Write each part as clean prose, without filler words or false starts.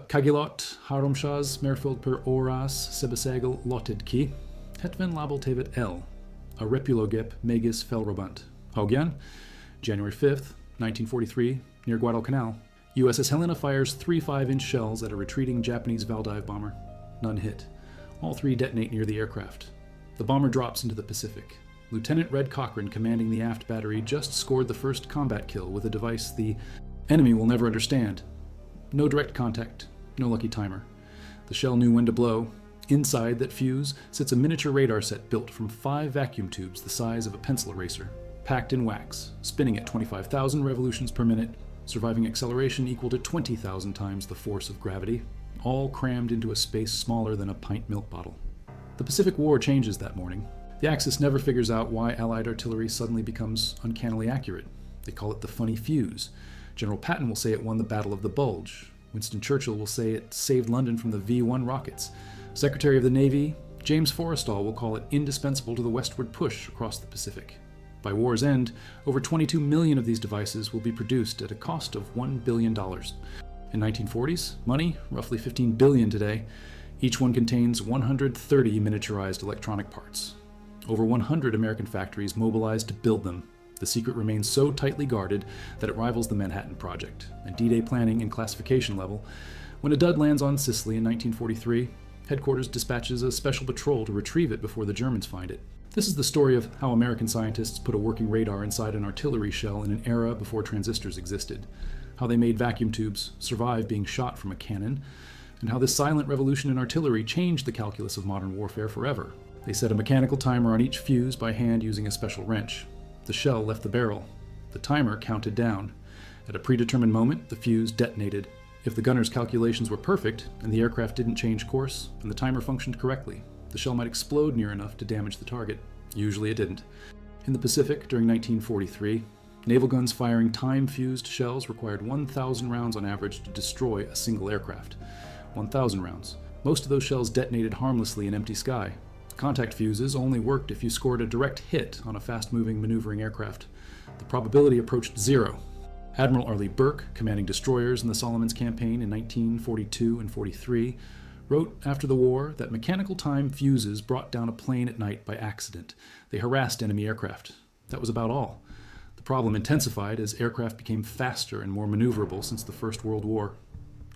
Kagilot háromszáz mérföld per órás sebességgel lotted ki, 70 lábeltévet el, a repülőgép mégis felrobbant. Hogyan? January 5th, 1943, near Guadalcanal, USS Helena fires 3 5-inch shells at a retreating Japanese Valdive bomber. None hit. All 3 detonate near the aircraft. The bomber drops into the Pacific. Lieutenant Red Cochran, commanding the aft battery, just scored the first combat kill with a device the enemy will never understand. No direct contact, no lucky timer. The shell knew when to blow. Inside that fuse sits a miniature radar set built from 5 vacuum tubes the size of a pencil eraser, packed in wax, spinning at 25,000 revolutions per minute, surviving acceleration equal to 20,000 times the force of gravity, all crammed into a space smaller than a pint milk bottle. The Pacific War changes that morning. The Axis never figures out why Allied artillery suddenly becomes uncannily accurate. They call it the funny fuse. General Patton will say it won the Battle of the Bulge. Winston Churchill will say it saved London from the V-1 rockets. Secretary of the Navy James Forrestal will call it indispensable to the westward push across the Pacific. By war's end, over 22 million of these devices will be produced at a cost of $1 billion. In 1940s, money, roughly $15 billion today, each one contains 130 miniaturized electronic parts. Over 100 American factories mobilized to build them. The secret remains so tightly guarded that it rivals the Manhattan Project, and D-Day planning and classification level. When a dud lands on Sicily in 1943, headquarters dispatches a special patrol to retrieve it before the Germans find it. This is the story of how American scientists put a working radar inside an artillery shell in an era before transistors existed, how they made vacuum tubes survive being shot from a cannon, and how this silent revolution in artillery changed the calculus of modern warfare forever. They set a mechanical timer on each fuse by hand using a special wrench. The shell left the barrel. The timer counted down. At a predetermined moment, the fuse detonated. If the gunner's calculations were perfect, and the aircraft didn't change course, and the timer functioned correctly, the shell might explode near enough to damage the target. Usually it didn't. In the Pacific, during 1943, naval guns firing time-fused shells required 1,000 rounds on average to destroy a single aircraft. 1,000 rounds. Most of those shells detonated harmlessly in empty sky. Contact fuses only worked if you scored a direct hit on a fast-moving, maneuvering aircraft. The probability approached 0. Admiral Arleigh Burke, commanding destroyers in the Solomons campaign in 1942 and 43, wrote after the war that mechanical time fuses brought down a plane at night by accident. They harassed enemy aircraft. That was about all. The problem intensified as aircraft became faster and more maneuverable since the First World War.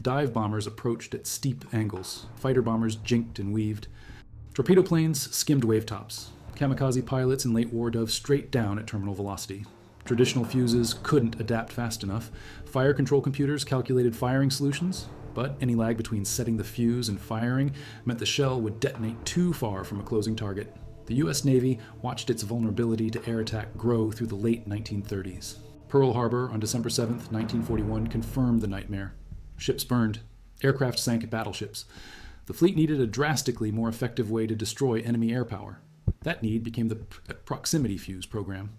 Dive bombers approached at steep angles. Fighter bombers jinked and weaved. Torpedo planes skimmed wavetops. Kamikaze pilots in late war dove straight down at terminal velocity. Traditional fuses couldn't adapt fast enough. Fire control computers calculated firing solutions, but any lag between setting the fuse and firing meant the shell would detonate too far from a closing target. The U.S. Navy watched its vulnerability to air attack grow through the late 1930s. Pearl Harbor on December 7, 1941, confirmed the nightmare. Ships burned. Aircraft sank at battleships. The fleet needed a drastically more effective way to destroy enemy air power. That need became the proximity fuse program.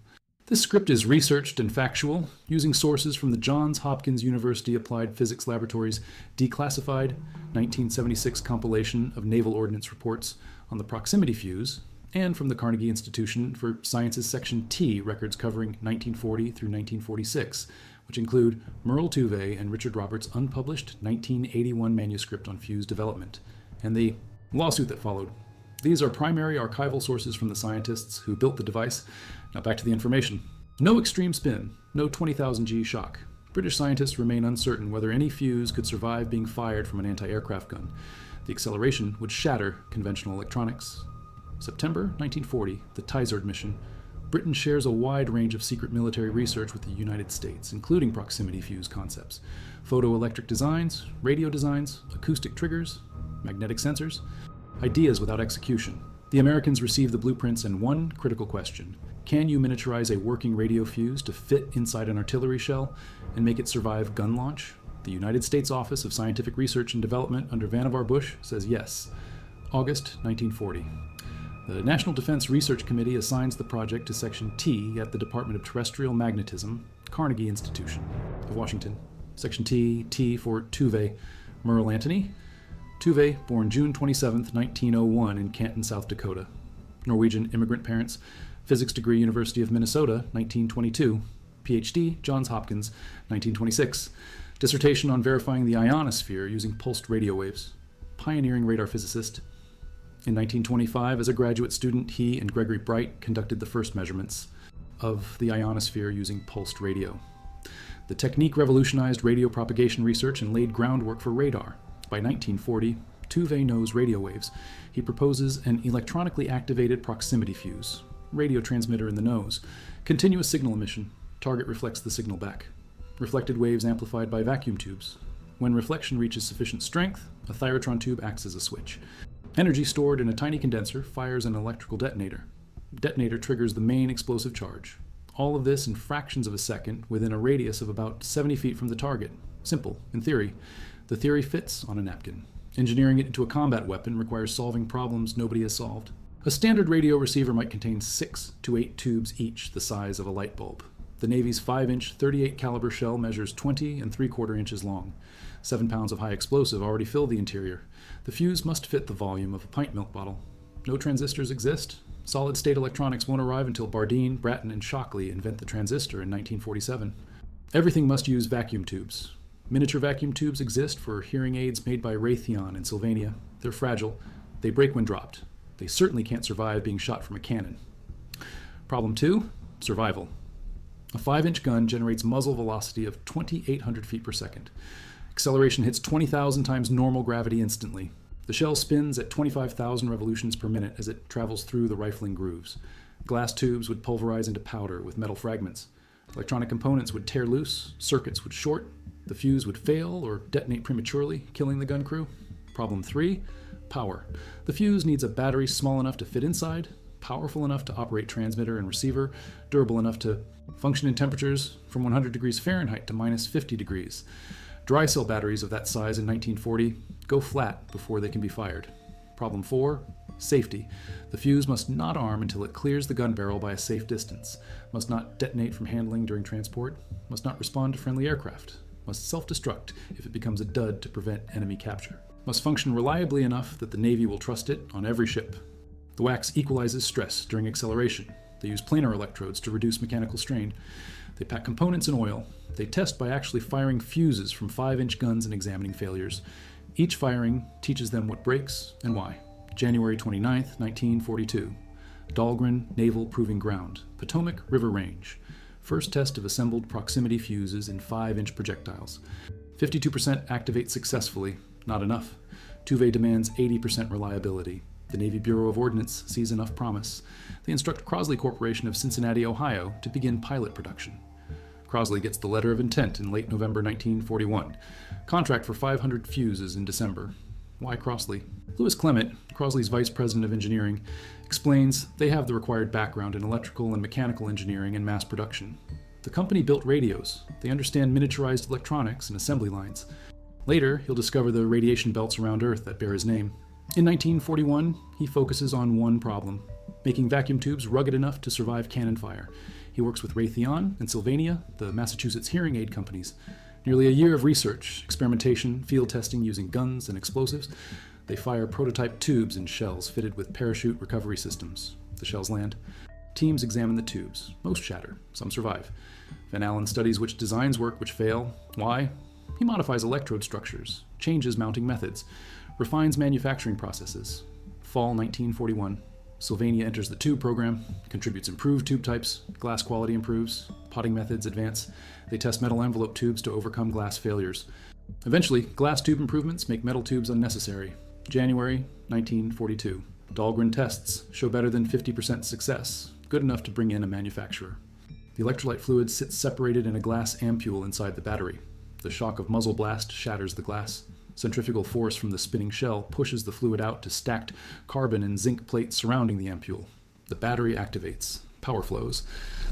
This script is researched and factual, using sources from the Johns Hopkins University Applied Physics Laboratory's declassified 1976 compilation of naval ordnance reports on the proximity fuse, and from the Carnegie Institution for Sciences Section T records covering 1940 through 1946, which include Merle Tuve and Richard Roberts' unpublished 1981 manuscript on fuse development, and the lawsuit that followed. These are primary archival sources from the scientists who built the device. Now back to the information. No extreme spin, no 20,000 G shock. British scientists remain uncertain whether any fuse could survive being fired from an anti-aircraft gun. The acceleration would shatter conventional electronics. September 1940, the Tizard mission. Britain shares a wide range of secret military research with the United States, including proximity fuse concepts, photoelectric designs, radio designs, acoustic triggers, magnetic sensors, ideas without execution. The Americans received the blueprints and one critical question: can you miniaturize a working radio fuse to fit inside an artillery shell and make it survive gun launch? The United States Office of Scientific Research and Development under Vannevar Bush says yes. August 1940. The National Defense Research Committee assigns the project to Section T at the Department of Terrestrial Magnetism, Carnegie Institution of Washington. Section T, T for Tuve, Merle Antony. Tuve, born June 27, 1901 in Canton, South Dakota. Norwegian immigrant parents, physics degree University of Minnesota, 1922. PhD, Johns Hopkins, 1926. Dissertation on verifying the ionosphere using pulsed radio waves. Pioneering radar physicist. In 1925, as a graduate student, he and Gregory Bright conducted the first measurements of the ionosphere using pulsed radio. The technique revolutionized radio propagation research and laid groundwork for radar. By 1940, Tuve knows radio waves. He proposes an electronically activated proximity fuse, radio transmitter in the nose, continuous signal emission, target reflects the signal back. Reflected waves amplified by vacuum tubes. When reflection reaches sufficient strength, a thyrotron tube acts as a switch. Energy stored in a tiny condenser fires an electrical detonator. Detonator triggers the main explosive charge. All of this in fractions of a second within a radius of about 70 feet from the target. Simple, in theory. The theory fits on a napkin. Engineering it into a combat weapon requires solving problems nobody has solved. A standard radio receiver might contain 6 to 8 tubes each the size of a light bulb. The Navy's 5-inch 38 caliber shell measures 20 3/4 inches long. 7 pounds of high explosive already fill the interior. The fuse must fit the volume of a pint milk bottle. No transistors exist. Solid-state electronics won't arrive until Bardeen, Bratton, and Shockley invent the transistor in 1947. Everything must use vacuum tubes. Miniature vacuum tubes exist for hearing aids made by Raytheon in Sylvania. They're fragile. They break when dropped. They certainly can't survive being shot from a cannon. Problem 2, survival. A 5-inch gun generates muzzle velocity of 2,800 feet per second. Acceleration hits 20,000 times normal gravity instantly. The shell spins at 25,000 revolutions per minute as it travels through the rifling grooves. Glass tubes would pulverize into powder with metal fragments. Electronic components would tear loose, circuits would short, the fuse would fail or detonate prematurely, killing the gun crew. Problem 3, power. The fuse needs a battery small enough to fit inside, powerful enough to operate transmitter and receiver, durable enough to function in temperatures from 100 degrees Fahrenheit to minus 50 degrees. Dry cell batteries of that size in 1940 go flat before they can be fired. Problem 4, safety. The fuse must not arm until it clears the gun barrel by a safe distance, must not detonate from handling during transport, must not respond to friendly aircraft, must self-destruct if it becomes a dud to prevent enemy capture, must function reliably enough that the Navy will trust it on every ship. The wax equalizes stress during acceleration. They use planar electrodes to reduce mechanical strain. They pack components in oil. They test by actually firing fuses from 5-inch guns and examining failures. Each firing teaches them what breaks and why. January 29, 1942. Dahlgren Naval Proving Ground, Potomac River Range. First test of assembled proximity fuses in 5-inch projectiles. 52% activate successfully. Not enough. Tuve demands 80% reliability. The Navy Bureau of Ordnance sees enough promise. They instruct Crosley Corporation of Cincinnati, Ohio, to begin pilot production. Crosley gets the letter of intent in late November 1941. Contract for 500 fuses in December. Why Crosley? Lewis Clement, Crosley's vice president of engineering, explains they have the required background in electrical and mechanical engineering and mass production. The company built radios. They understand miniaturized electronics and assembly lines. Later, he'll discover the radiation belts around Earth that bear his name. In 1941, he focuses on one problem, making vacuum tubes rugged enough to survive cannon fire. He works with Raytheon and Sylvania, the Massachusetts hearing aid companies. Nearly a year of research, experimentation, field testing using guns and explosives. They fire prototype tubes in shells fitted with parachute recovery systems. The shells land. Teams examine the tubes. Most shatter. Some survive. Van Allen studies which designs work, which fail. Why? He modifies electrode structures, changes mounting methods, refines manufacturing processes. Fall 1941. Sylvania enters the tube program, contributes improved tube types, glass quality improves, potting methods advance. They test metal envelope tubes to overcome glass failures. Eventually, glass tube improvements make metal tubes unnecessary. January 1942. Dahlgren tests show better than 50% success, good enough to bring in a manufacturer. The electrolyte fluid sits separated in a glass ampule inside the battery. The shock of muzzle blast shatters the glass. Centrifugal force from the spinning shell pushes the fluid out to stacked carbon and zinc plates surrounding the ampule. The battery activates. Power flows.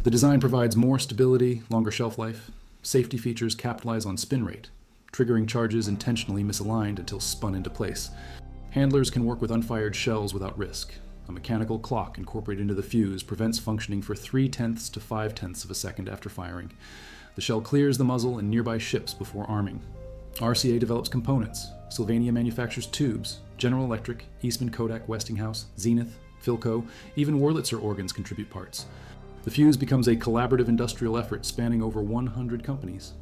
The design provides more stability, longer shelf life. Safety features capitalize on spin rate, triggering charges intentionally misaligned until spun into place. Handlers can work with unfired shells without risk. A mechanical clock incorporated into the fuse prevents functioning for 0.3 to 0.5 of a second after firing. The shell clears the muzzle and nearby ships before arming. RCA develops components. Sylvania manufactures tubes. General Electric, Eastman Kodak Westinghouse, Zenith, Philco, even Wurlitzer organs contribute parts. The fuse becomes a collaborative industrial effort spanning over 100 companies.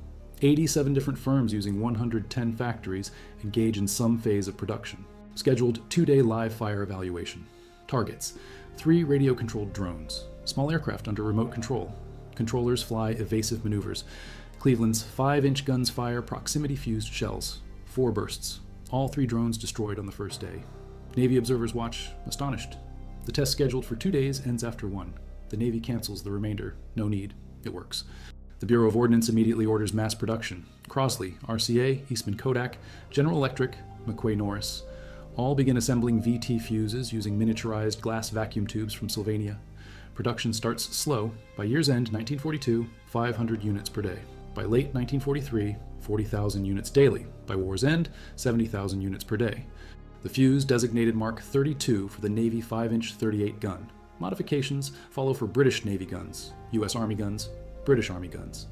87 different firms using 110 factories engage in some phase of production. Scheduled 2-day live fire evaluation. Targets: 3 radio-controlled drones, small aircraft under remote control. Controllers fly evasive maneuvers. Cleveland's 5-inch guns fire proximity-fused shells. 4 bursts. All 3 drones destroyed on the first day. Navy observers watch, astonished. The test scheduled for 2 days ends after 1. The Navy cancels the remainder. No need. It works. The Bureau of Ordnance immediately orders mass production. Crosley, RCA, Eastman Kodak, General Electric, McQuay Norris all begin assembling VT fuses using miniaturized glass vacuum tubes from Sylvania. Production starts slow. By year's end, 1942, 500 units per day. By late 1943, 40,000 units daily. By war's end, 70,000 units per day. The fuse designated Mark 32 for the Navy 5-inch 38 gun. Modifications follow for British Navy guns, U.S. Army guns, British Army guns.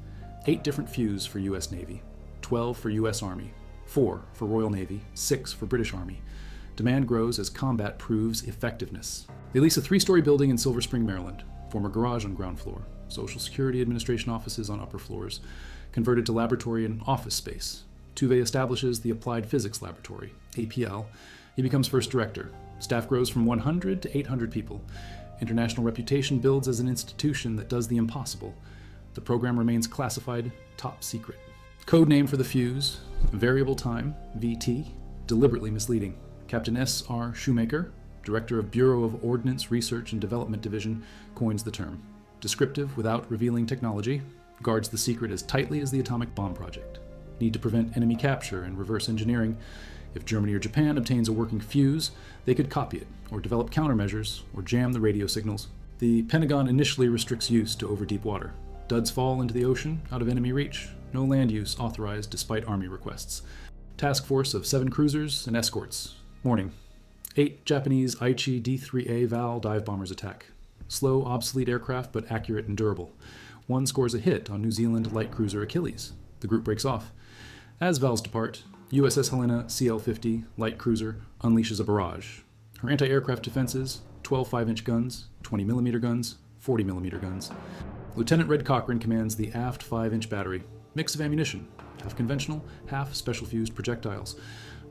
8 different fuses for U.S. Navy, 12 for U.S. Army, 4 for Royal Navy, 6 for British Army. Demand grows as combat proves effectiveness. They lease a 3-story building in Silver Spring, Maryland. Former garage on ground floor. Social Security Administration offices on upper floors. Converted to laboratory and office space. Tuve establishes the Applied Physics Laboratory, APL. He becomes first director. Staff grows from 100 to 800 people. International reputation builds as an institution that does the impossible. The program remains classified top secret. Code name for the fuse, variable time, VT, deliberately misleading. Captain S.R. Shoemaker, Director of Bureau of Ordnance Research and Development Division, coins the term. Descriptive without revealing technology, guards the secret as tightly as the atomic bomb project. Need to prevent enemy capture and reverse engineering. If Germany or Japan obtains a working fuse, they could copy it, or develop countermeasures, or jam the radio signals. The Pentagon initially restricts use to over deep water. Duds fall into the ocean, out of enemy reach. No land use authorized despite Army requests. Task force of 7 cruisers and escorts. Morning. 8 Japanese Aichi D-3A Val dive bombers attack. Slow, obsolete aircraft, but accurate and durable. One scores a hit on New Zealand light cruiser Achilles. The group breaks off. As Vals depart, USS Helena CL-50 light cruiser unleashes a barrage. Her anti-aircraft defenses: 12 5-inch guns, 20mm guns, 40mm guns. Lieutenant Red Cochran commands the aft 5-inch battery. Mix of ammunition, half conventional, half special fused projectiles.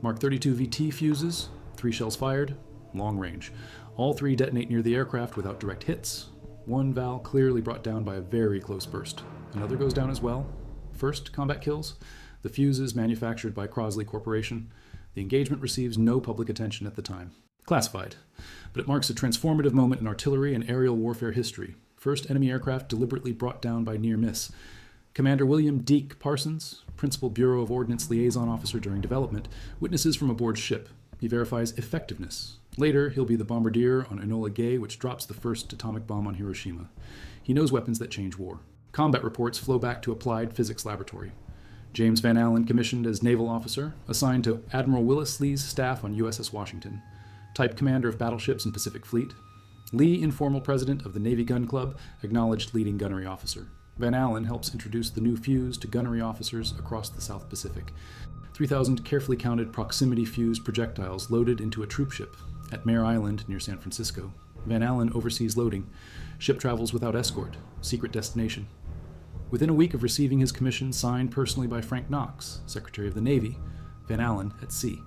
Mark 32 VT fuses, 3 shells fired, long range. All 3 detonate near the aircraft without direct hits. One Val clearly brought down by a very close burst. Another goes down as well. First combat kills. The fuses manufactured by Crosley Corporation. The engagement receives no public attention at the time. Classified, but it marks a transformative moment in artillery and aerial warfare history. First enemy aircraft deliberately brought down by near miss. Commander William Deke Parsons, Principal Bureau of Ordnance Liaison Officer during development, witnesses from aboard ship. He verifies effectiveness. Later, he'll be the bombardier on Enola Gay, which drops the first atomic bomb on Hiroshima. He knows weapons that change war. Combat reports flow back to Applied Physics Laboratory. James Van Allen commissioned as naval officer, assigned to Admiral Willis Lee's staff on USS Washington. Type commander of battleships in Pacific Fleet. Lee, informal president of the Navy Gun Club, acknowledged leading gunnery officer. Van Allen helps introduce the new fuse to gunnery officers across the South Pacific. 3,000 carefully counted proximity-fused projectiles loaded into a troop ship at Mare Island near San Francisco. Van Allen oversees loading. Ship travels without escort. Secret destination. Within a week of receiving his commission signed personally by Frank Knox, Secretary of the Navy, Van Allen at sea.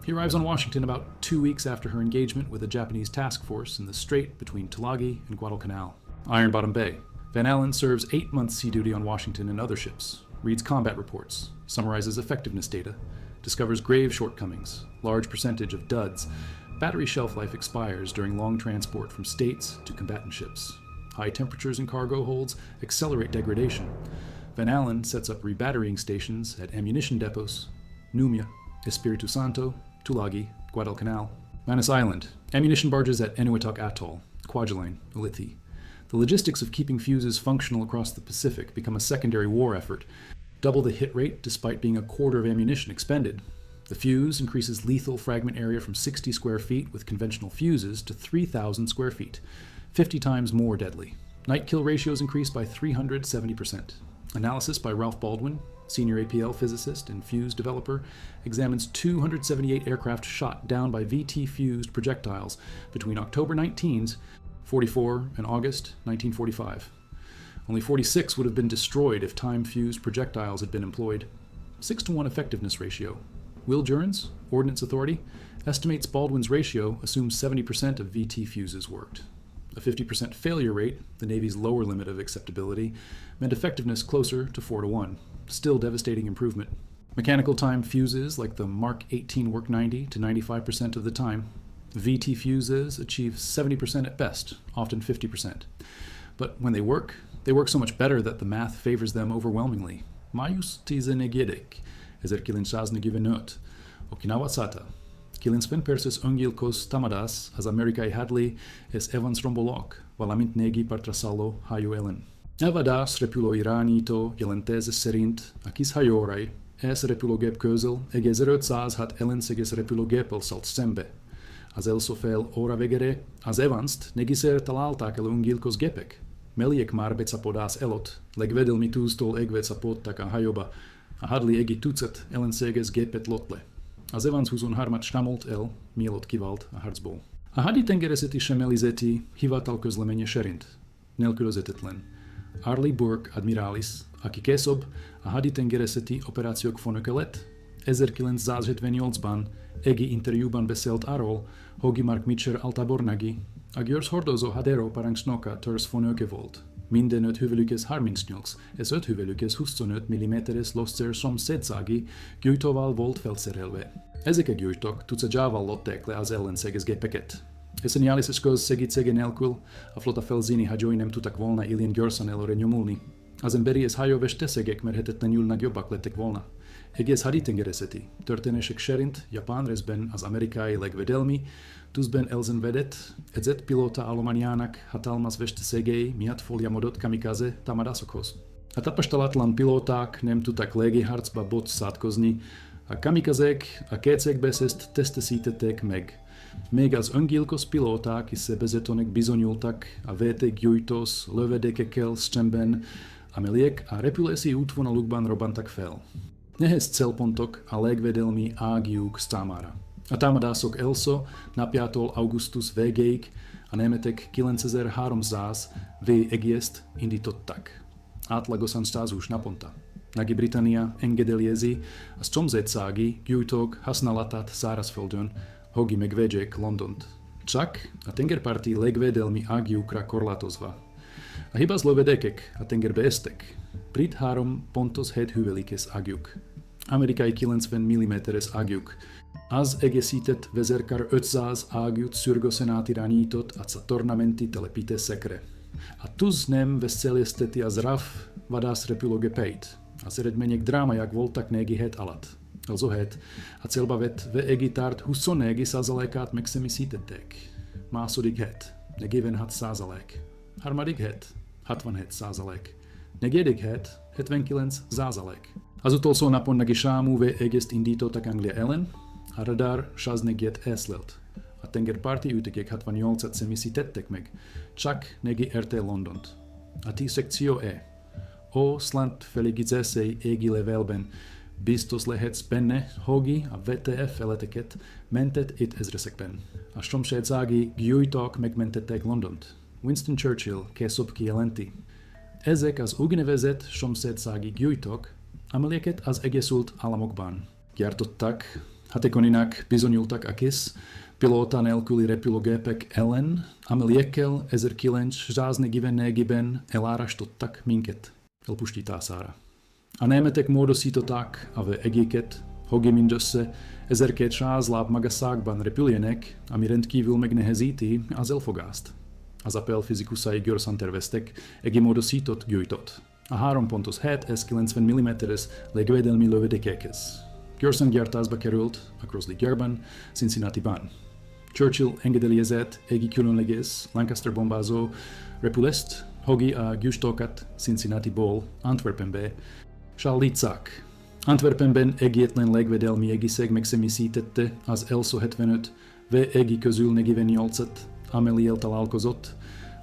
He arrives on Washington about 2 weeks after her engagement with a Japanese task force in the strait between Tulagi and Guadalcanal. Iron Bottom Bay. Van Allen serves 8 months sea duty on Washington and other ships, reads combat reports, summarizes effectiveness data, discovers grave shortcomings, large percentage of duds. Battery shelf life expires during long transport from states to combatant ships. High temperatures in cargo holds accelerate degradation. Van Allen sets up rebatterying stations at ammunition depots, Numia, Espiritu Santo, Tulagi, Guadalcanal. Manus Island, ammunition barges at Enuitak Atoll, Kwajalein, Ulithi. The logistics of keeping fuses functional across the Pacific become a secondary war effort. Double the hit rate despite being a quarter of ammunition expended. The fuse increases lethal fragment area from 60 square feet with conventional fuses to 3,000 square feet, 50 times more deadly. Night kill ratios increase by 370%. Analysis by Ralph Baldwin, senior APL physicist and fuse developer, examines 278 aircraft shot down by VT-fused projectiles between October 19, 44 and August 1945. Only 46 would have been destroyed if time-fused projectiles had been employed. 6-to-1 effectiveness ratio. Will Journs, Ordnance Authority, estimates Baldwin's ratio assumes 70% of VT fuses worked. A 50% failure rate, the Navy's lower limit of acceptability, meant effectiveness closer to 4-to-1. Still devastating improvement. Mechanical time fuses like the Mark 18 work 90 to 95% of the time. VT fuses achieve 70% at best, often 50%. But when they work so much better that the math favors them overwhelmingly. Majus tize negedek, ezer kilin shazne givenot, Okinawa sata. Kilin sven perses ongilkos tamadas, as Amerikai hadli, es evans rombolok, valamint negi partrasalo hajo elen. Evadas repulo iranito, jelenteze serint, akis hajorai, es repulogep közel, eges 500 hat elenseges repulogepel salt sembe. Az elsofel ora vegere, az evanst, negiser talaltak el ungilkos gepek. Meliek marbeca podás elot, legvedelmi túlstól egveca podtak a hajoba, a hadli egi tucet elenseges gepet lotle. Az evans 23 stamolt el, mielőtt kivalt a harcból. A haditengerészeti semelizeti hivatal közleménye szerint nélkülözhetetlen Arleigh Burke admiralis, aki később a haditengerészeti operációk főnöke lett, 1978-ban egi interjúban beszélt arról, hogy Mark Mitcher altabornagi, a győrs hordozó hadero parancsnoka törzs főnöke volt. Minden 5 hüvelykes 38, és 5 hüvelykes 25 mm-es loszer szomszédsági gyújtóval volt felszerelve. Ezek a gyújtók tucatjával lőtték le az ellenséges gépeket. Esseniális eszköz segítsége nélkül a flotta felszíni hajói nem tudtak volna ilyen gyorsan előre nyomulni. Az emberi és hajóves teszegek mérhetetlenül nagyobbak lettek volna. Egész haditengerészeti történések szerint Japán részben az amerikai legvédelmi, tűzben elszenvedett, edzett pilóta állományának hatalmas veszteségei miatt folyamodott kamikaze támadásokhoz. A tapasztalatlan pilóták nem tudtak légiharcba bocsátkozni, a kamikazek a kétségbe tesztesítették meg. Még az öngyilkos pilóták és sebezhetőnek bizonyultak a VT gyújtós lövedékekkel szemben, amelyek a repülési útvonalukban robbantak fel. Nehéz célpontok a legvédelmi ágiuk számára. A támadások első napjától augusztus végéig a németek 9300 V-egészt indítottak. Átlagosan 120 naponta. Nagy-Britannia engedélyezi a szomszédsági gyújtók használatát szárazföldön, hogy megvédjék Londont. Csak a tengerparti legvédelmi ágiukra korlátozva. A hibás lövedékek a tengerbe estek. Brit 3.7 hüvelykes ágyuk. Amerikai 90 mm-es ágyuk. Az egészített vezérkar 500 ágyút szürgősen átirányított a csatornamenti telepítésekre. A tűz nem veszélyezteti az RAF vadászrepülőgépeit. Az eredmények drámaiak voltak 4 hét alatt. Azért a célba vett V-egitárt 24%-át megszemélyítették. Második hét 46%. Harmadik hét 67%. Negyedik hét 79%. Az utolsó napon neki sámú V-egészt indítottak Anglia ellen, a radar 104 észlelt. A tengerparti ütökek 68-at személyítettek meg, csak negi érte Londont. A T-szekció E. O slant feligizései égi levelben biztos lehetsz benne, hogy a VTF eleteket mentett itt ezresekben. A szomszédsági gyújtók megmentették Londont. Winston Churchill később kijelenti. Ezek az úgynevezett szomszédsági gyújtók, amelyeket az Egyesült Államokban gyártottak, hatékonyinak bizonyultak a kis pilóta nélküli repülőgépek ellen, amelyekkel 1944-ben elárasztottak minket elpusztítására. A németek módosították a V-egéket, hogy mindössze 1200 láb magasságban repüljenek, ami rendkívül megnehezíti az elfogást. Az Apple fizikusai gyorsan terveztek egy módosított gyújtót. A 3.7 és 90 mm-es legvédelmi lövedékekhez. Gyorsan gyártásba került a Crosley gyárban, Cincinnati-ban. Churchill engedélyezett egy különleges Lancaster bombázó repülést, hogy a gyújtókat Cincinnati-ból Antwerpenbe szállítsák. Antwerpenben egyetlen legvédelmi egészség megszemélyítette az első 75 V-egi közül 48-at, amelyel találkozott,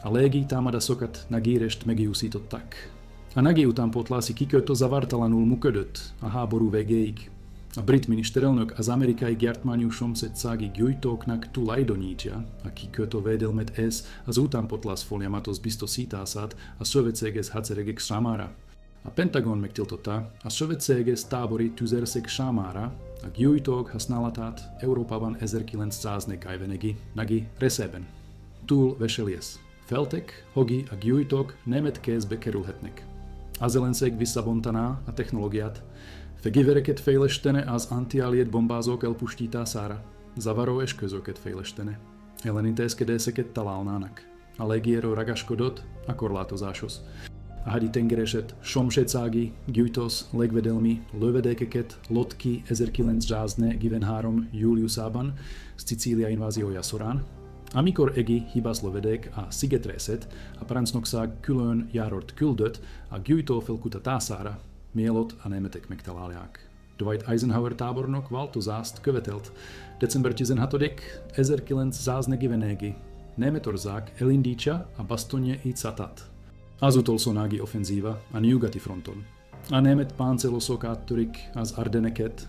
a légi támadásokat Nagyírest megúszították. A Nagy utánpótlási kikötő zavartalanul működött a háború végéig. A brit miniszterelnök az amerikai gyártmányú szomszédsági gyújtóknak tulajdonítja, a kikötővédelmet ez az utánpótlás folyamatos biztosítását a szövetséges hadseregek számára. A Pentagon megtiltotta a szövetséges tábori tüzérszék számára a gyújtók használatát Európában 1940-ig részében. Túl veseljes. Feltek, hogy a gyújtók német kézbe kerülhetnek. Az ellenség visszabontaná a technológiát, fegyvereket fejlesztene az antiallied bombázók elpusztítására, zavaró eszközöket fejlesztene. Ellenintézkedéseket találnának. A légierő ragaszkodott a korlátozáshoz. A haditengereset szomszédsági, gyújtós, légvédelmi lövedékeket lott ki 1943. júliusában Szicília inváziója során, amikor egy hibás lövedék a szigetrészet a parancsnokság külön járót küldött a gyújtó felkutatására, mielőtt a németek megtalálják. Dwight Eisenhower tábornok változást követelt. December 16. 1941. Németország elindítja a bastogne csatát. Az utolsó nági offenzíva a nyugati fronton. A német páncélosok áttörik az Ardenneket.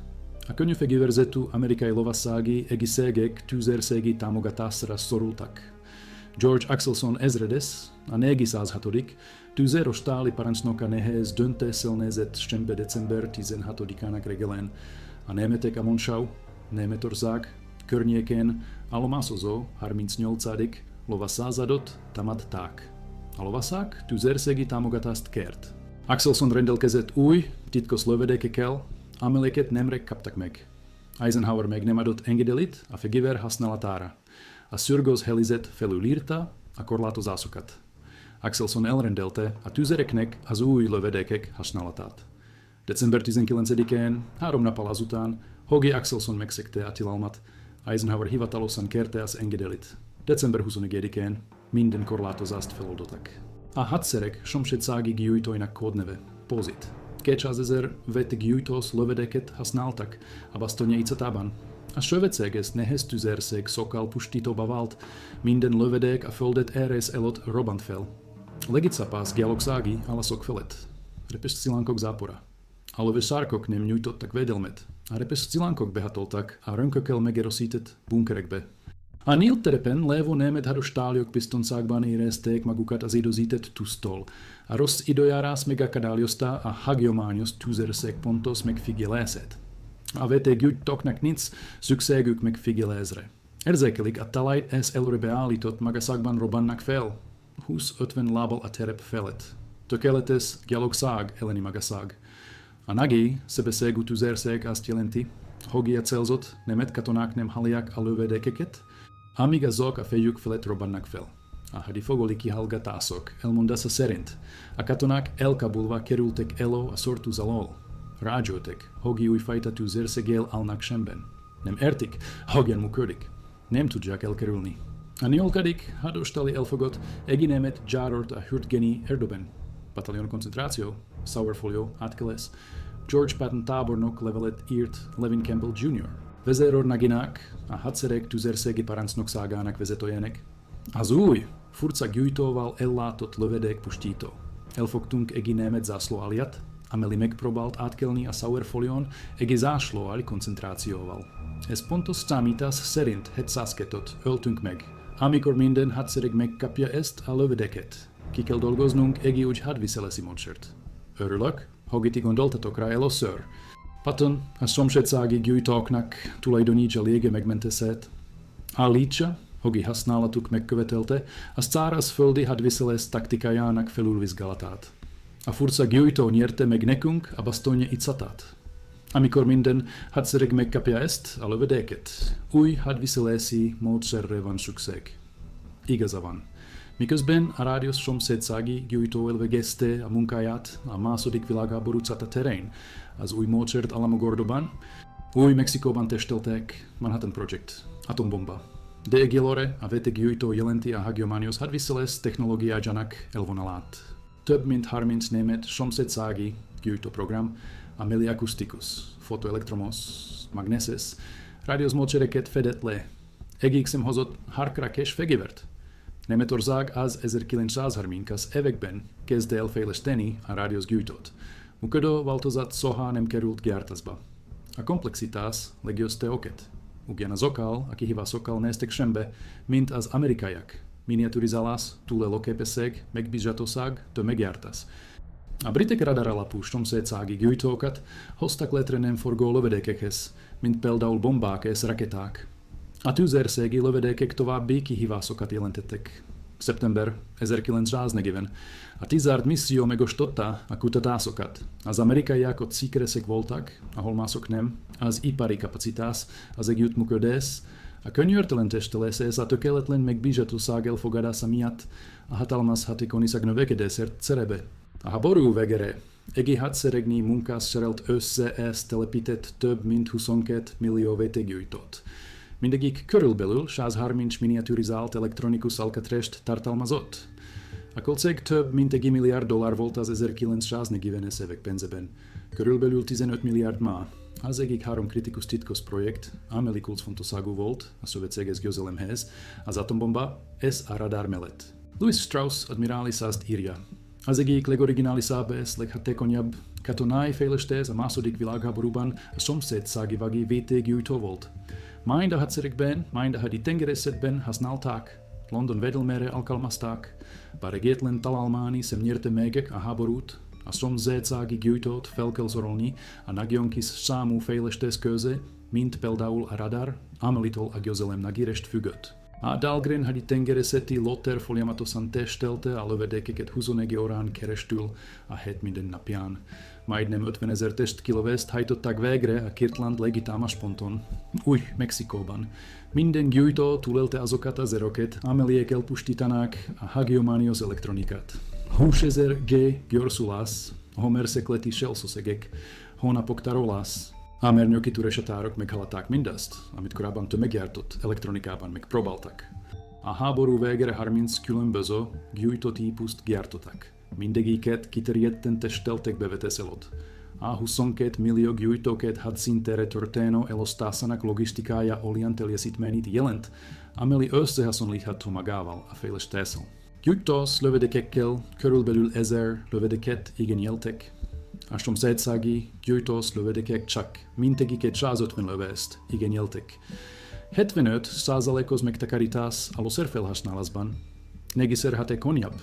A könnyűfegyverzetű amerikai lovassági egészségek tüzérségi támogatásra szorultak. George Axelson ezredes, a 406. tüzéros stáli parancsnoka nehéz döntéssel nézett Stembe december 16-ának reggelén. A németek a Monschau, Németország környékén állomásozó 38. lovasszázadot támadták. A lovasszák tüzérségi támogatást kért. Axelson rendelkezett új, titkos lövedékekkel, amelyeket nemrég kaptak meg. Eisenhower meg nem adott engedélyt a fegyver használatára. A szürgős helyzet felülírta a korlátozásokat. Axelson elrendelte a tüzéreknek az új lövedékek használatát. December 19-én, 3 nappal azután, hogy Axelson megszegte a tilalmat, Eisenhower hivatalosan kérte az engedélyt. December 21-én minden korlátozást feloldottak. A hadsereg szomszédsági gyújtóinak kódneve Pozit. 200 000 vette gyújtós lövedéket használtak a bastogne csatában. A szövetséges nehéz tüzérszék sokkal pusztítóbbá vált, minden lövedék a földet érész előtt robbant fel. Legicapás gyalogsági alaszok felett. Repes szilánkok zápora. A lövőszárkok nem nyújtottak védelmet. A repes szilánkok behatoltak a rönkökkel megerősített bunkerekbe. A nyílt terepen lévő német hadostályok biztonságban érezték magukat az időzített tűztől. A rossz időjárás megakadályozta a hagyományos tüzérszékpontos megfigyelését. A VT gyújtóknak nincs szükségük megfigyelésre. Érzékelik a talajt ez előre beállított magaságban robbannak fel. 20-50 lábbal a terep felett. Tökéletes gyalogság elleni magaság. A nagi sebességű tüzérszék azt jelenti, hogy a célzott német katonák nem hallják a lövedékeket, amíg azok a fejük felett robbannak fel. A hadifogoli kihallgatások elmondása szerint a katonák elkabulva kerültek elő a szortűz alól. Rágyöltek, hogy újfajta tüzérszéggel állnak szemben. Nem értik, hogyan működik. Nem tudják elkerülni. A 8. hadostály elfogott egy német gyárat a Hürtgeni erdőben. Bataljon koncentráció, Sauerfolio, átkelés. George Patton tábornok levelet írt Levin Campbell Jr. Vezérőrnaginak, a hadsereg tüzérségi parancsnokságának vezetőjének. Az új, furcsa gyújtóval ellátott lövedék pusztító. Elfogtunk egy német zászlóaljat, amely megpróbált átkelni a Sauerfolion egy zászlóalj koncentrációval. Ez pontos számítás szerint 702-t öltünk meg, amikor minden hadsereg megkapja ezt a lövedéket. Ki kell dolgoznunk egy úgy hadviselési módszert. Örülök, hogy ti gondoltatok rá először. Patton a szomszédsági gyújtóknak tulajdonítja lége megmentését. Állítsa, hogy használatuk megkövetelte a szárazföldi hadviselés taktikájának felülvizsgálatát. A furcsa gyújtó nyerte meg nekünk a bastogne csatát. Amikor minden hadsereg megkapja ezt, a lövedéket, új hadviselési módszerre van szükség. Igaza van. Miközben a rádiós szomszédsági gyújtó elvégezte a munkáját a második világháború csata terén, az új módszert Alamogordoban, új Mexikóban testelték Manhattan Project, atombomba. De egyelőre a VT gyújtó jelenti a hagyományos hadviselés technológiájának elvonalát. Több mint 30 német szomszédsági gyújtóprogram, amely akusztikus, fotoelektromos, magneses, rádiós módszereket fedett le. Egyik sem hozott harkrakés fegyvert. Németország az 1930-as években kezdte el fejleszteni a rádiós gyújtót. Működő változat soha nem került gyártásba. a komplexitas legios teoket. Ugyan az okal, aki hívás okal néztek sembe, mint az amerikaiak. Miniaturizálas, túle loképeszeg, megbízhatóság, tömeggyártás. A britek radaralapú szomszédsági gyújtókat hoztak létre nem forgó lövedékekhez, mint például bombák és raketák. A tüzérségi lövedékek további kihívásokat jelentettek. Szeptember 1940 a tizárt misszió megosztotta a kutatásokat. Az amerikaiak ott sikeresek voltak, ahol mások nem. Az ipari kapacitás, az együttműködés, a könyörtelen testtelés a tökéletlen megbízhatóság elfogadása miatt a hatalmas hatékonyság növekedésért szerebe. A háború végére egy hadseregnyi munkás szerelt össze ezt telepített több mint 22 millió vétékgyújtót. Mindegyik körülbelül 130 miniaturizált elektronikus alkatrést tartalmazott. A költség több mint $1 milliárd volt az 1940-es évek pénzében, körülbelül 15 milliárd ma. Az egyik 3 kritikus titkos projekt, amely kulcsfontosságú volt a szövetséges győzelemhez, az atombomba és a radar mellett. Louis Strauss admirális azt írja. Az egyik legoriginálisabb és leghatékonyabb katonai fejlesztés a második világháborúban a szomszédsági vagi vétékgyújtó volt. Mind a hadseregben, mind a hadi tengerészetben használták, London védelmére alkalmazták, bár egyetlen találmány sem nyerte meg a háborút, a szomszédsági gyújtót fel kell sorolni a nagyon kis számú fejlesztés közé, mint például a radar, amelitől a győzelem nagyrészt függött. A Dahlgren hadi tengerészeti lotter folyamatosan tesztelte a lövedékeket 21 órán keresztül a hét minden napján. Majdnem 50 000 testkilövést hajtották végre a Kirtland légitámasponton, új Mexikóban. Minden gyújtó túlélte azokat az erőket, amelyek elpusztítanák a hagiományos elektronikát. 20 000 G gyorsulás, homerszekleti selszöszegek, hónapok tárolás. A mérnöki turesatárok meghaladták mindazt, amit korábban tömeggyártott elektronikában megpróbáltak. A háború végére 30 különböző gyújtótípust gyártottak. Mindegyiket kiterjedten testeltek bevetéselőtt. A 22 millió gyújtóket hadszíntere történő elosztásának logisztikája olyan teljesítményt jelent, amely összehasonlítható magával a fejlesztéssel. Gyújtós lövedékekkel körülbelül 1000 lövedéket igényeltek. A szomszédsági gyújtós lövedékek csak mindegyiket 150 lövést igényeltek. 75%-os megtakarítás a lőszerfelhasználásban, negyszer hatékonyabb.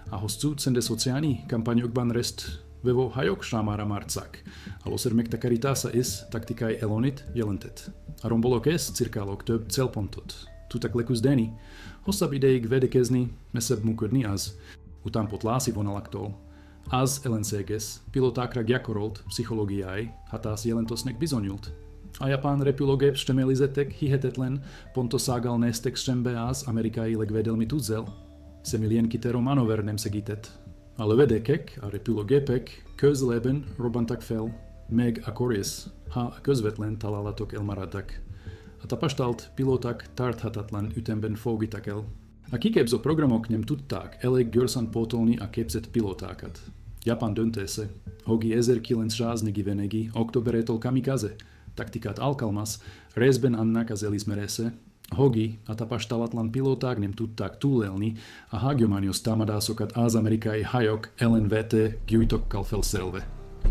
A hosszú Csendes óceáni kampányokban résztvevő hajók számára márcák. A lőszer megtakarítása és taktikai előnyt jelentett. A rombolók és cirkálók több célpontot tudtak leküzdeni, hosszabb ideig védekezni, messzebb működni az utánpótlási vonalaktól. Az ellenséges pilótákra gyakorolt pszichológiai hatás jelentősnek bizonyult. A japán repülőgép stemelizetek hihetetlen pontossággal néztek szembe az amerikai legvédelmi tudzel. Szemilyen kitérő manőver nem segített. A lövedékek, a repülőgépek közelében robbantak fel, meg akkor is, ha a közvetlen találatok elmaradtak. A tapasztalt pilóták tarthatatlan ütemben fordítottak el. A kiképző programok nem tudták elég gyorsan pótolni a képzett pilótákat. Japán döntése, hogy 1941. októberétől kamikaze taktikát alkalmaz, részben annak az elismerése, hogy a tapasztalatlan pilóták nem tudták túlélni a hagyományos támadásokat az amerikai hajók ellenvető gyújtókkal felszerelve.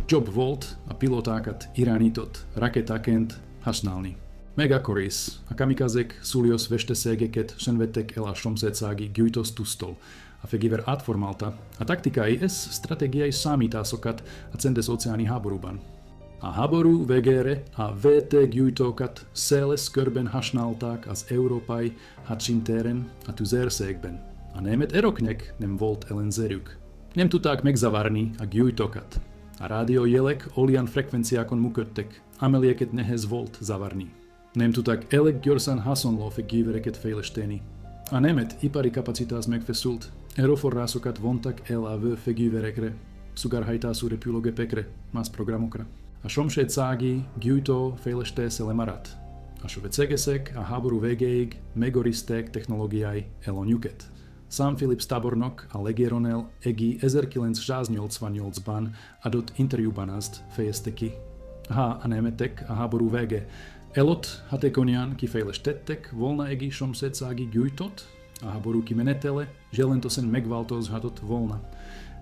Jobb volt a pilótákat irányított rakétáként használni. Meg akkor is a kamikazek súlyos veszteségeket szenvedtek el a szomszédsági gyújtóztustól. A fegyver átformálta a taktikai és stratégiai számításokat a Csendes óceáni háborúban. A háború végére a vétékgyújtókat széles körben használták az európai hadszíntéren a tüzérségben. A német erőknek nem volt ellenzérük. Nem tudták megzavarni a gyújtókat. A rádiójelek olyan frekvenciákon működtek, amelyeket nehéz volt zavarni. Nem tudták elég gyorsan hasonló fegyvereket fejleszteni. A német ipari kapacitás megfeszült, erőforrásokat vontak el a fegyverekre, sugárhajtású repülőgépekre, más programokra. A szomszédsági gyújtó fejlesztése lemaradt. A szövetségesek a háború végéig megőrizték technológiai előnyüket. Sam Phillips tábornok a légiernél egy 1988-ban adott interjúban azt fejezte ki. Ha a németek a háború vége előtt hatékonyan kifejlesztettek volna egy szomszédsági gyújtót, a háború kimenetele jelentősen megváltozhatott volna.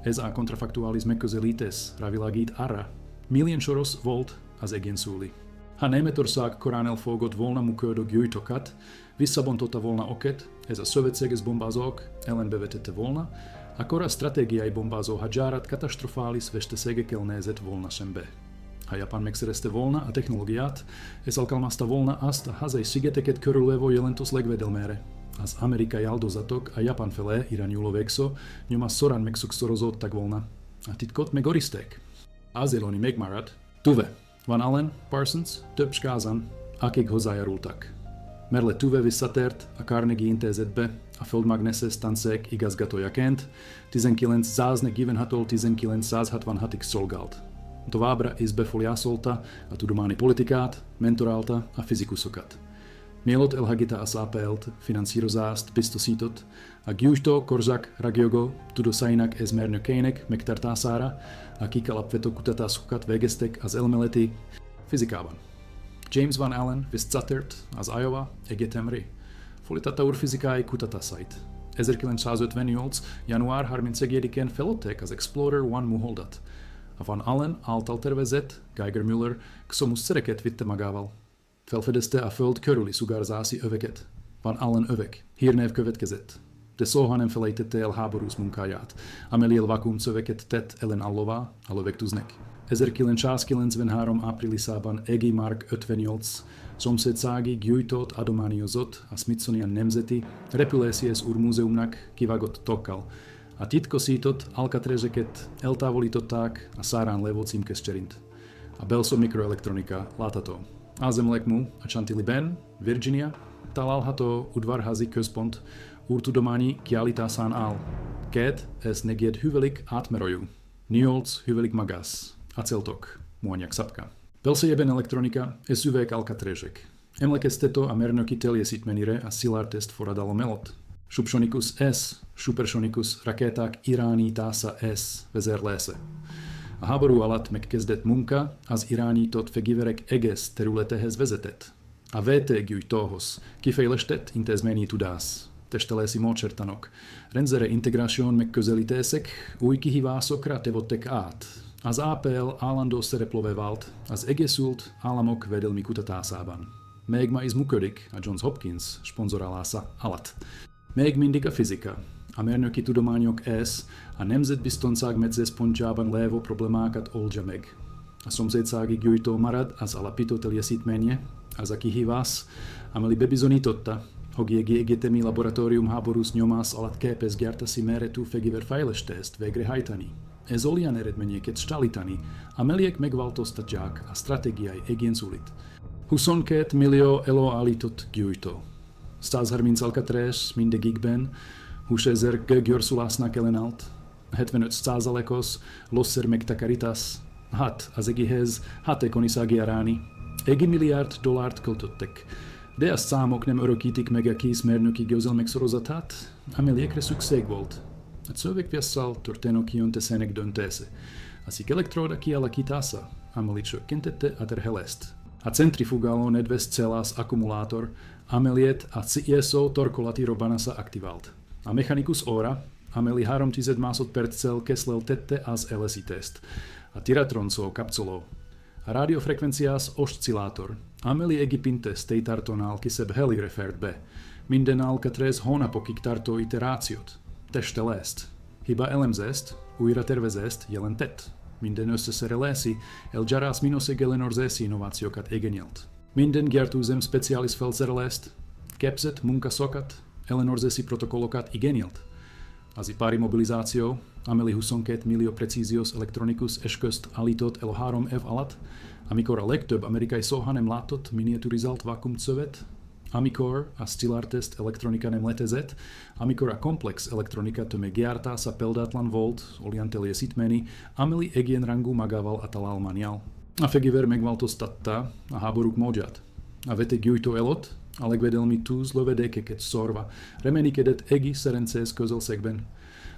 Ez a kontrafaktuális megközelítés rávilágít arra, milyen soros volt az egyensúly. Ha Németország korán elfogott volna működő gyújtókat, visszabontotta volna őket, ez a szövetséges bombázók ellen bevetette volna, akkor a stratégiai bombázó hadzsárat katasztrofális veszteségekkel nézett volna szembe. Ha Japán megszerezte volna a technológiát, ez alkalmazta volna azt a hazai szigeteket körülvevő jelentős legvédelmére. Az amerikai áldozatok a Japán felé irányuló végszó nyoma során megsokszorozódtak volna. A titkot megőrizték. Az éloni megmaradt. Tuve, Van Allen, Parsons, több skázan, akik hozzájárultak. Merle Tuve visszatért a Carnegie intézetbe a földmágneses tancék igazgatójaként, 1946-tól 1966-ig szolgált. Továbbra is befolyásolta a tudományi politikát, mentorálta a fizikusokat. Mielőtt elhagyta az APL-t, finanszírozást biztosított a gyújtó korzsák ragyogó tudósainak és mérnökeinek megtartására, akik alapvető kutatásokat végeztek az elméleti fizikában. James Van Allen visszatért az Iowa Egyetemre. Folytatta űrfizikai kutatásait. 1958. január 31-én feladták az Explorer 1 műholdat. A Van Allen által tervezett Geiger-Müller Xomus-szereket vitte magával. Felfedezte a föld körüli sugárzási öveket. Van Allen övek. Hírnév következett. De soha nem felejtette el háborús munkáját, amely vakuumszöveket tett ellenállóvá a lövedékeknek. 1993. áprilisában Egi Mark 58 szomszédsági gyújtót adományozott a Smithsonian Nemzeti Repülésies űrmúzeumnak kivágott tokkal. A titkosított alkatrezseket eltávolították a szárán lévő címkes szerint. A belső mikroelektronika látható. Az emlékmű a Chantillyben, Virginia, található udvarházi központ űrtudományi kiállításán áll. Két és negyed hüvelik átmerőjű, 8 hüvelik magas, acéltok, műanyag szapka. Belsejében elektronika és üveg alkatrezsek. Emlékeztető a mérnöki teljesítményre a szilártest forradalom előtt. Subsonikus S, supersonikus rakéták irányítása S vezérlése. A háború alatt megkezdett munka az irányított fegyverek egész területehez vezetett. A VT gyújtóhoz kifejlesztett intézményi tudás, testelési módszertanok, rendszere integráción megközelítések új kihívásokra tevottek át. Az APL állandó szereplővé vált az egészült államok védelmi kutatásában. Még ma is működik a Johns Hopkins szponzorálása alatt. Még mindig a fizika, a mérnöki tudományok a nemzetbiztonság meccéspontjában lévő problémákat oldja meg. A szomszédsági gyújtó marad az alapító teljesítménye, az a kihívás, amely bebizonyította, hogy egy egyetemi laboratórium háborús nyomás alatt képes gyártási méretű fegyverfejlesztést végrehajtani. Ez olyan eredményeket stállítani, amelyek megváltoztatják a stratégiai egyensúlyt. 22 millió előállított gyújtó. 130 alkatrész mindegyikben, 20 000 gőgyorsulásnak ellenállt, 75%-os losszer megtakarítás, hát az egéhez hatékonysági arány. $1 milliárd költöttek, de a számok nem örökítik meg a készmérnöki győzelmek sorozatát, amelyekre szükség volt. A szövegvésszel történő kijöntésének döntése, az elektróda kialakítása, amely csökkentette a terhelést. A centrifugáló nedves célás akkumulátor, amelyet a CSO torkolati robbanása aktivált. A mechanikus óra, amely 0,3 másodperccel készlel tette az eleszítést. A tiratroncó kapcsoló. A radiofrekvenciás oszcillátor, amely egyipinte tétartónál kisebb helire fért be. Minden alkatrész hónapokig tartó iterációt, testelést, hiba elemzést, újra tervezést jelentett. Minden összeszerelési, elgyárás minőség ellenőrzési innovációkat igényelt. Minden gyártóüzem speciális felszerelést, képzett munkaszokat, ellenőrzési protokollokat igényelt. Az ipari mobilizáció, amely 22 millió precíziós elektronikus eszközt állított el 3 év alatt, amikor a legtöbb amerikai soha nem látott miniaturizált vákuumszövet, amikor a szilártest elektronika nem létezett, amikor a komplex elektronika tömeggyártása példátlan volt olyan teljesítményi, amely egyenrangú magával a találmánnyal. A fegyver megváltoztatta a háborúk módját. A vetékgyújtó előtt a legvédelmi tűz lövedékeket szórva reménykedett egi szerencsés közelségben.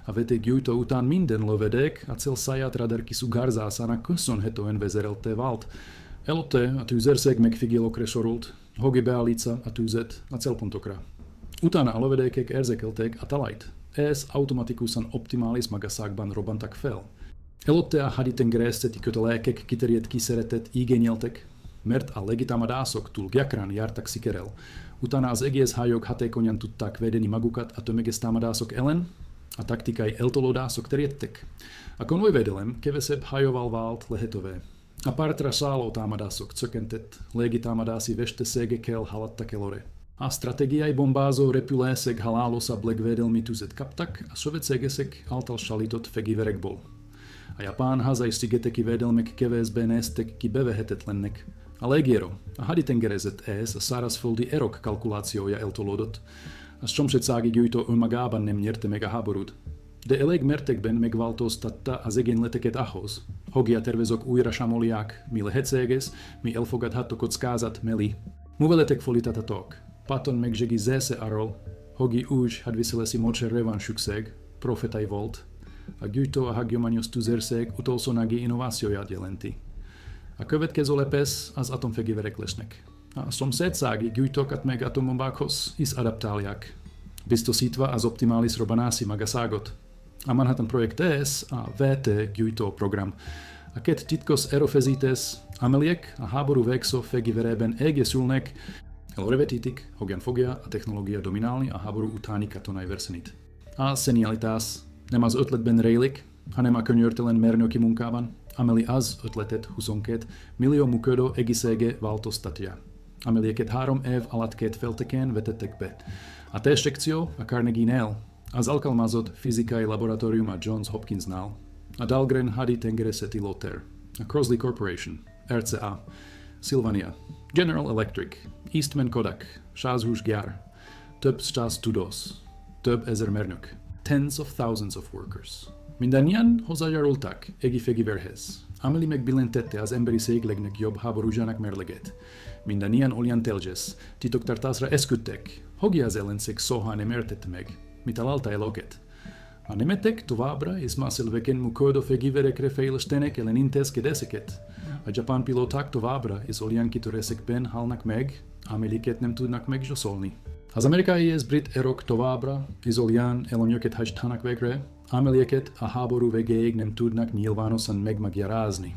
A vetékgyújtó után minden lövedék a célszáját radar kisugárzásának köszönhetően vezérelté vált. Előtte a tűzérség megfigyelőkre sorult, hogy beállítsa a tűzet a célpontokra. Utána a lövedékek érzékelték a talajt, ez automatikusan optimális magasságban robbantak fel. Előtte a haditengerészeti kötelékek kiterjedt kíséretet igényeltek, mert a legtámadások túl gyakran jártak sikerrel. Utána az egész hajók hatékonyan tudták védeni magukat a tömeges támadások ellen, a taktikai eltolódások terjedtek. A konvojvédelem kevesebb hajóval vált lehetővé. A partra szállótámadások csökkentett, légitámadási vesteségekkel haladtak előre. A stratégiai bombázó repülések halálosabbleg védelmi tüzet kaptak, a szövetségesek által szállított fegyverekból. A japán hazai szigeteki védelmek kevésbé néztek ki bevehetetlennek. A légierő, a haditengerészet ez a szárazföldi erők kalkulációja eltolódott. A szomszédsági gyújtó önmagában nem nyerte meg a háborút. De elég mértékben megváltoztatta az egyenleteket ahhoz, hogy a tervezők újra számolják, mi lehetséges, mi elfogadható kockázat mellé. Műveletek folytathatók. Patton megzsegi zése arról, hogy úgy hadviselesi mocsre van szükség, profetai volt. A gyújtó a hagyományos tüzérség utolsónagi innovációját jelenti. A következő lépés az atomfegyverek lesznek. A szomszédsági gyújtókat meg atombombákhoz is adaptálják, biztosítva az optimális robbanási magasságot. A Manhattan projekt ez a VT gyújtó program. A két titkos erőfeszítés, amelyek a háború végző fegyverében egészülnek, előrevetítik, hogyan fogja a technológia dominálni a háború utáni katonai versenyt. A szenialitás nem az ötletben rejlik, hanem a könyörtelen mérnöki munkában, amely az ötletet 22 millió működő egészsége változtatja, amelyeket 3 év alatt 2 felteken vetettek be. A testsekció a Carnegie-nél, az alkalmazott fizikai laboratórium a Johns Hopkinsnál, a Dahlgren haditengerészeti lótér, a Crosley Corporation, RCA, Sylvania, General Electric, Eastman Kodak, 120 gyár, több 100 tudós, több ezer mérnök, tens of thousands of workers. Mindannyian hozzájárultak egy fegyverhez, amely megbillentette az emberiség legnagyobb háborújának mérlegét. Mindannyian olyan teljes, titoktartásra eszküdtek, hogy az ellenség soha nem értette meg, mit találta el őket. A németek továbbra és máselveken működő fegyverekre fejlesztenek ellen intézkedéseket. A japán pilóták továbbra és olyan kitörésekben halnak meg, amelyeket nem tudnak megzsoszolni. Az amerikai és brit erők továbbra és olyan előnyöket hajtanak végre, amelyeket a háború végéig nem tudnak nyilvánosan megmagyarázni.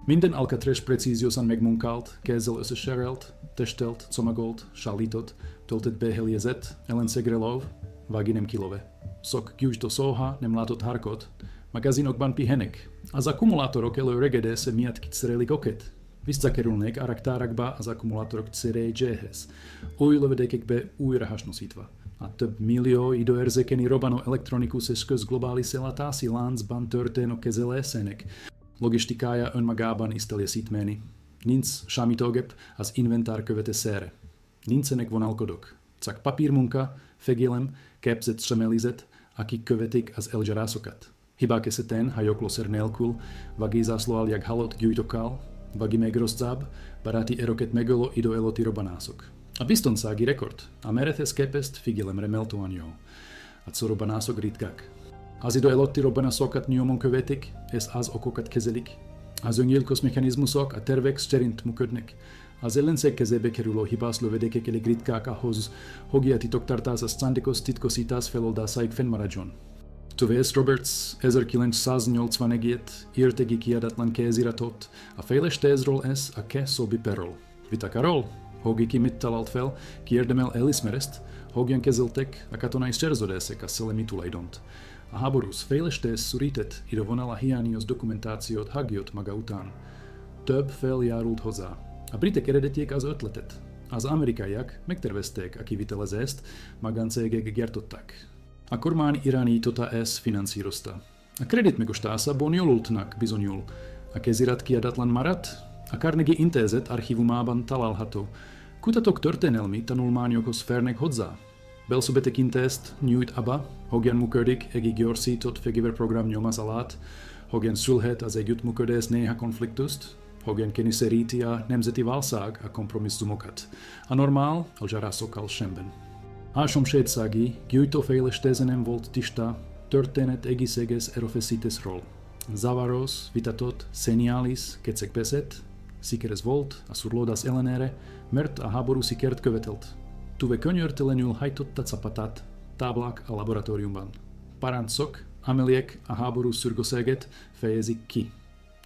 Minden alkatrész precíziósan megmunkált, kézzel összeserelt, testelt, csomagolt, szállított, töltött behelyezett, ellenségre lov, vági nem kilove. Sok gyújtó soha nem látott harkot, magazinokban pihenek. Az akkumulátorok előregedése miatt kicserélik őket. Visszakerülnek a raktárakba az akkumulátorok cseréjéhez, új lövedékekbe újra hasznosítva. A több millió időérzékeny robbanó elektronikus eszköz globális ellátási láncban történő kezelésének logistikája önmagában is teljesítmény. Nincs számítógép az inventár követésére. Nincsenek vonalkodók, csak papírmunka, fegyelem, képzett személyzet, akik követik az elzsárásokat. Hibák esetén hajóklószer nélkül, vagi zászlóaljak halott gyújtókkal, vagi még rosszabb, baráti erőket megölő idő előtti robbanások. A biztonsági rekord a mérethez képest figyelemre méltóan jó. A robbanások ritkák. Az idő előtti robbanásokat nyomon követik, és az okokat kezelik. Az öngyilkos mechanizmusok a tervek szerint működnek. Az ellenség kezébe kerülő hibás lövedékek elég ritkák ahhoz, hogy a titoktartás a szándékos titkosítás feloldásáig fennmaradjon. Tobias Roberts 1981 írt egy kiadatlan kéziratot a fejlesztésről és a későbbiről. Viták arról, hogy ki mit talált fel, kiérdemel elismerést, hogyan kezeltek a katonai szerződések a szellemi tulajdont. A háborús fejlesztés szorített idővonal a hiányos dokumentációt hagyott maga után. Több fél járult hozzá. A britek eredetiek az ötletet. Az amerikaiak megtervezték a kivitelezést, magáncégek gyártották. A kormány irányította ezt finanszírozta. A kreditmegosztása bonyolultnak bizonyul. A kézirat kiadatlan maradt, a Carnegie Intézet archívumában található. Kutatók történelmi tanulmányokhoz férnek hozzá. Belszöbetekintést nyújt abba, hogyan működik egy gyorsított fegyverprogram nyomás alatt, hogyan szülhet az együttműködés néha konfliktust, hogyan kényszeríti a nemzeti válság a kompromisszumokat, a normál elzsárásokkal szemben. A szomszédsági gyújtófejlesztése nem volt tiszta történet egészséges erőfeszítésről. Zavaros, vitatott, szeniális, kecekbeszéd, sikeres volt a szurlódás ellenére, mert a háború sikert követelt. Tuve könyörtelenül hajtotta csapatát, táblák a laboratóriumban. Parancsok, amelyek a háború szürgőséget fejezik ki.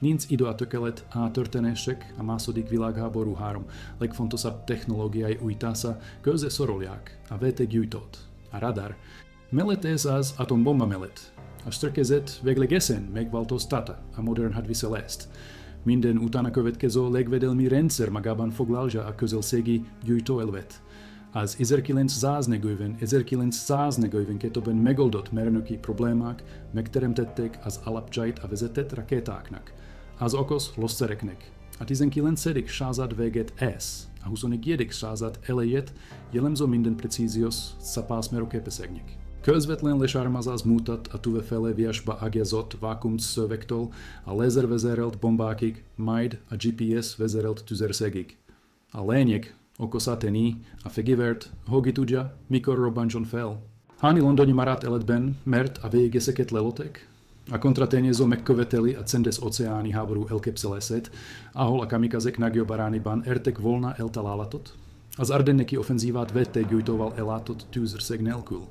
Nincs idő a tökélet a történések, a második világháború 3 legfontosabb technológiai újítása közé sorolják a VT gyújtót, a radar, mellett ez az atombomba mellett. A szerkezet véglegesen megváltoztatta a modern hadviselést. Minden utána következő legvédelmi rendszer magában foglalja a közelségi gyújtóelvet. Az 1942-ben megoldott mérnöki problémák megteremtették az alapjait a vezetett rakétáknak, az okos lószereknek. A 19. század végét ez, a 21. század elejét jellemző minden precíziós szapásmérőképességnek. Közvetlen lesármazás mutat a túlfele viasba ágyazott vákuumszövektől a lézervezérelt bombákig, majd a GPS vezérelt tüzérségig. A lényeg okosateni a fegyvert, hogy tudja, mikor robbanjon fel. Hány londoni maradt életben, mert a végészeket lelőtték? A kontratényező megköveteli a Csendes óceáni háború elképzelését, ahol a kamikazek nagyobb arányban értek volna el találatot. Az ardenneki offenzívát vették gyújtóval ellátott tűzőrség nélkül.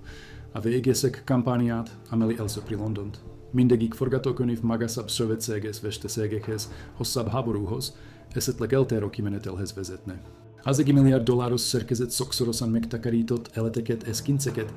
A végészek kampányát, amely elsöpri Londont. Mindegyik forgatókönyv magasabb szövetséges veszteségekhez, hosszabb háborúhoz, esetleg eltérő kimenetelhez vezetne. Az $1 milliárd szerkezet sokszorosan megtakarított életeket és kinceket.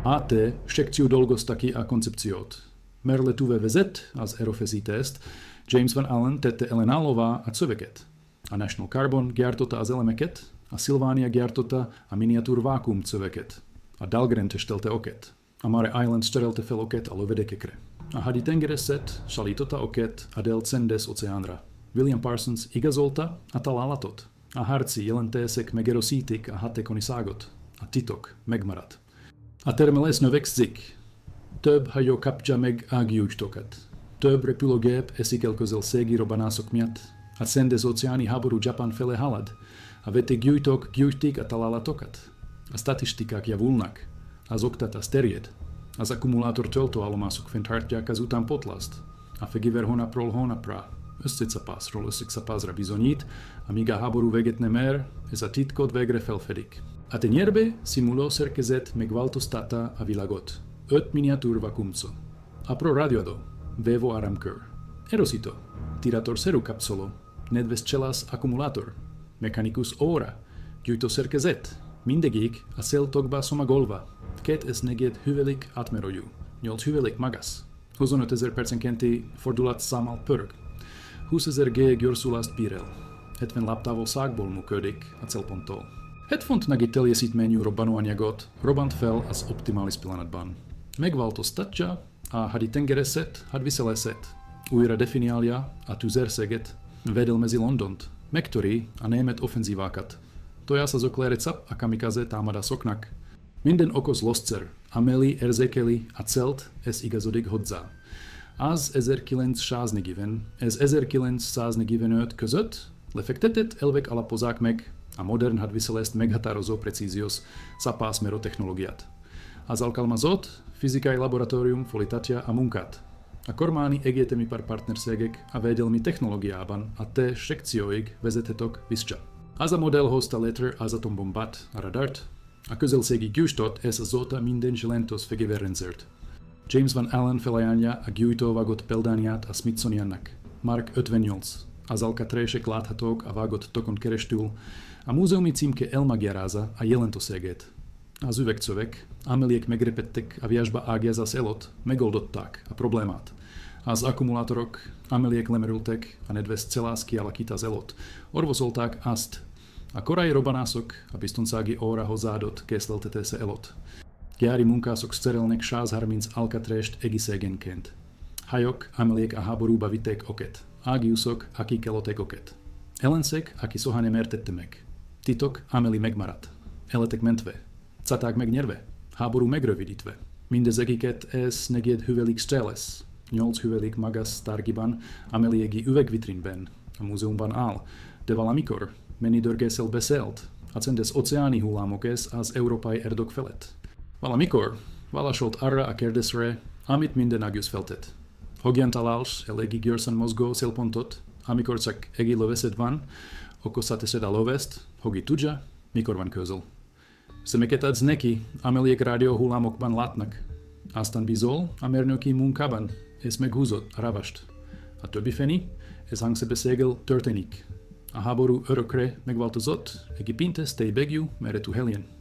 AT sekció dolgozta ki a koncepciót. Lehetővé vezet az erőfeszítést, James Van Allen tette ellenállóvá a szöveket. A National Carbon gyártotta az elemeket, a Sylvania gyártotta a miniatúr vákuum szöveket. A Dahlgren testelte oket. A Mare Island sterelte fel oket a lövedékekre. A haditengerészet szállította oket a dél Csendes óceánra. William Parsons igazolta a találatot. A harci jelentések megerősítik a hatékonyságot. A titok megmarad. A termelés növekszik. Több hajó kapja meg a gyújtókat. Több repülőgép eszik el közelségi robbanások miatt. A Csendes óceáni háború Japán fele halad. A VT gyújtók gyújtik a találatokat. A statisztikák javulnak. Az oktatás terjed. Az akkumulátor töltőállomások fenntartják az utánpótlást. A fegyver hónapról hónapra, összeszapásról összeszapásra bizonyít, amíg a háború véget nem ér, ez a titkot végre felfedik. A tenyérbe szimuló szerkezet megváltoztatta a világot. 5 miniatúr vakuumco. Apró rádióadó, vevo áramkör. Erősítő, tirátorszerű kapszoló, nedves cselász akkumulátor, mechanikus óra, gyújtószerkezet. Mindegyik a céltokba szomagolva. 2,4 hüvelik átmérőjű, 8 hüvelik magas, 25 000 percenkénti fordulatszámmal pörög, 20 000 G gyorsulást bír el, 70 lábtávolságból működik a célponttól. 7 font nagy teljesítményű robbanóanyagot robbant fel az optimális pillanatban. Megváltoztatja a haditengerészet hadviselését, újra definiálja a tüzérséget, védelmezi Londont, megtöri a német offenzívákat. To je azok recept a kamikaze támadásoknak. Minden okos loszer, amely érzékeli a célt, ez igazodik hozzá. Az 1940 és 1945 között lefektetett elvek alapozzák meg a modern hadviselést meghatározó precíziós szapásmérő technológiát. Az alkalmazott fizikai laboratórium folytatja a munkát. A kormány egyetemi partnerségek a védelmi technológiában a T sekcióig vezethetők vissza. Az a modell hozta létre az atombombát, a radart, a közelségi gyújtót és azóta minden jelentős fegyverrendszert. James Van Allen felajánlja a gyújtóvágott példányát a Smithsoniannak. Mark 58. Az alkatrések láthatók a vágott tokon keresztül. A múzeumi címke elmagyarázza a jelentőségét. Az üvegszöveg, amelyek megrepettek a viasba ágyazás előtt, megoldották a problémát. Az akkumulátorok, amelyek lemerültek a nedves celász kialakítás előtt, orvosolták azt. A korai robbanások a biztonsági óra hozzáadott készleltetése előtt. Gyári munkások szerelnek 130 alkatrést egészségenként. Hajók, amelyek a háborúba vitték oket. Ágiuszok, akik elötték oket. Ellenszék, aki soha nem értette meg. Titok, amely megmaradt. Életek mentve. Csaták megnyerve. Háború megrövidítve. Mindezekiket ez negyed hüvelik stélesz. 8 hüvelik magas tárgyban, amelyegi üvegvitrínben a múzeumban áll, de valamikor menidörgészel beszélt a Csendes óceáni hullámok ez az európai erdők felett. Valamikor válaszolt arra a kérdésre, amit minden August feltett. Hogyan találsz eléggé gyorsan mozgó célpontot, amikor csak egy lövésed van, okozhateszed a lövést, hogy tudja, mikor van közel. Szemeket adsz neki, amelyek rádióhullámokban látnak. Aztán bízol a mérnöki munkában, és meghúzod a ravast. A többi feni Ez hangsebeszégel történik. A háború örökre megváltozott, Egyipintes te begyu meretu helyen.